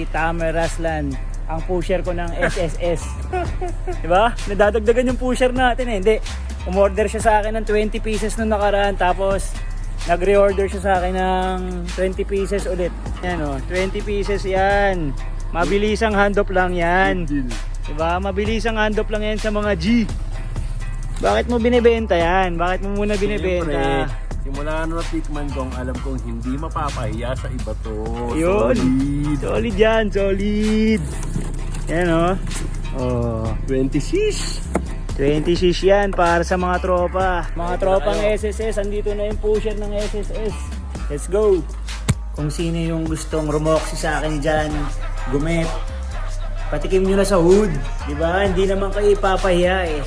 si Tamer Raslan, ang pusher ko ng SSS. Diba? Nadadagdagan yung pusher natin eh. Hindi. Umorder siya sa akin ng 20 pieces nung nakaraan, tapos nag-reorder siya sa akin ng 20 pieces ulit. Yan o, 20 pieces yan. Mabilisang handoff lang yan. Diba? Mabilisang handoff lang yan sa mga G. Bakit mo binibenta yan? Bakit mo muna binibenta? Siyempre, simula na natikman kong alam kong hindi mapapahiya sa iba to. Yun. Solid. Solid yan, solid. Yan o. Oh. 26. 26 yan para sa mga tropa. Mga tropang SSS, andito na yung pusher ng SSS. Let's go! Kung sino yung gustong rumoksi sa akin dyan, gumet, patikim nyo na sa hood. Diba? Hindi naman kayo ipapahiya eh.